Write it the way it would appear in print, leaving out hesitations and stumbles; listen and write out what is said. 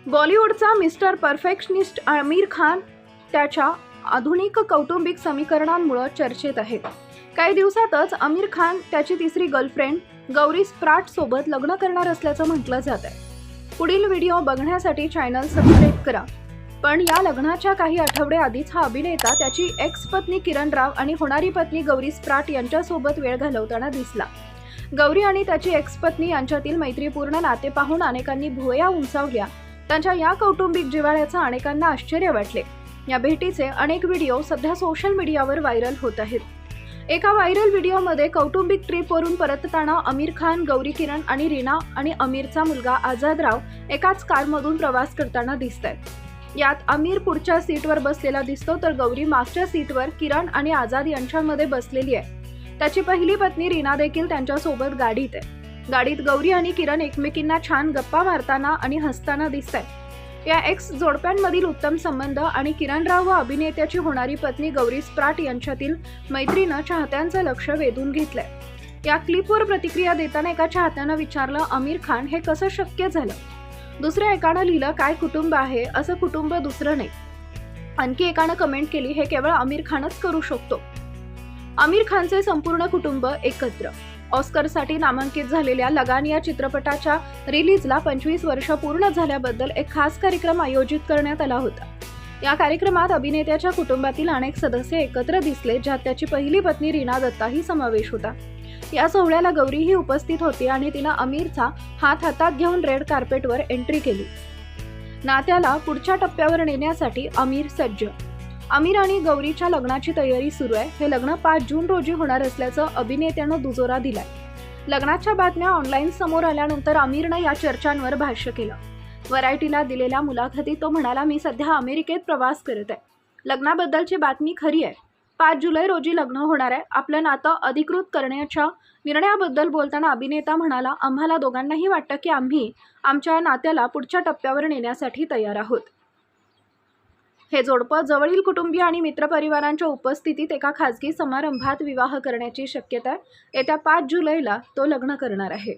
बॉलिवूडचा mister perfectionist Aamir Khan त्याच्या आधुनिक कौटुंबिक समीकरणांमुळे चर्चेत आहे. काही दिवसातच आमिर खान त्याची तिसरी गर्लफ्रेंड गौरी स्प्राट सोबत लग्न करणार असल्याचं म्हटलं जात आहे. पुढील व्हिडिओ बघण्यासाठी चॅनल सबस्क्राईब करा. पण या लग्नाच्या काही आठवडे आधीच हा अभिनेता त्याची एक्स पत्नी किरण राव आणि होणारी पत्नी गौरी स्प्राट यांच्यासोबत वेळ घालवताना दिसला. गौरी आणि त्याची एक्स पत्नी यांच्यातील मैत्रीपूर्ण नाते पाहून अनेकांनी भुवया उंचावल्या. त्यांच्या या कौटुंबिक जिव्हाळ्याचं अनेकांना आश्चर्य वाटले. या भेटीचे अनेक व्हिडिओ सध्या सोशल मीडियावर व्हायरल होत आहेत. एका व्हायरल व्हिडिओमध्ये कौटुंबिक ट्रिपवरून परतताना आमिर खान, गौरी, किरण आणि रीना आणि आमिरचा मुलगा आझादराव एकाच कारमधून प्रवास करताना दिसतायत. यात आमिर पुढच्या सीटवर बसलेला दिसतो, तर गौरी मागच्या सीटवर किरण आणि आझाद यांच्यामध्ये बसलेली आहे. त्याची पहिली पत्नी रीना देखील त्यांच्यासोबत गाडीत आहे. गाडीत गौरी आणि किरण एकमेकींना छान गप्पा मारताना आणि हसताना दिसतायत. या एक्स जोडप्यांमधील उत्तम संबंध आणि किरण राव व अभिनेत्याची होणारी पत्नी गौरी स्प्राट यांच्यातील मैत्रीनं चाहत्यांचं लक्ष वेधून घेतलंय. या क्लिपवर प्रतिक्रिया देताना एका चाहत्यानं विचारलं, आमिर खान, हे कसं शक्य झालं? दुसऱ्या एकानं लिहिलं, काय कुटुंब आहे, असं कुटुंब दुसरं नाही. आणखी एकानं कमेंट केली, हे केवळ आमिर खानच करू शकतो. आमिर खानचे संपूर्ण कुटुंब एकत्र. ऑस्करसाठी नामांकित झालेल्या लगान या चित्रपटाच्या रिलीजला 25 वर्ष पूर्ण झाल्याबद्दल एक खास कार्यक्रम आयोजित करण्यात आला होता. या कार्यक्रमात अभिनेत्याच्या कुटुंबातील अनेक सदस्य एकत्र दिसले, ज्यात त्याची पहिली पत्नी रीना दत्ताही समावेश होता. या सोहळ्याला गौरीही उपस्थित होती आणि तिनं आमिरचा हात हातात घेऊन रेड कार्पेटवर एंट्री केली. नात्याला पुढच्या टप्प्यावर नेण्यासाठी आमिर सज्ज. आमिर आणि गौरीच्या लग्नाची तयारी सुरू आहे. हे लग्न 5 जून रोजी होणार असल्याचं अभिनेत्यानं दुजोरा दिलाय. लग्नाच्या बातम्या ऑनलाईन समोर आल्यानंतर आमिरनं या चर्चांवर भाष्य केलं. व्हरायटीला दिलेल्या मुलाखतीत तो म्हणाला, मी सध्या अमेरिकेत प्रवास करत आहे. लग्नाबद्दलची बातमी खरी आहे. 5 जुलै रोजी लग्न होणार आहे. आपलं नातं अधिकृत करण्याच्या निर्णयाबद्दल बोलताना अभिनेता म्हणाला, आम्हाला दोघांनाही वाटतं की आम्ही आमच्या नात्याला पुढच्या टप्प्यावर नेण्यासाठी तयार आहोत. हे जोडपं जवळील कुटुंबीय आणि मित्रपरिवारांच्या उपस्थितीत एका खासगी समारंभात विवाह करण्याची शक्यता आहे. येत्या 5 जुलैला तो लग्न करणार आहे.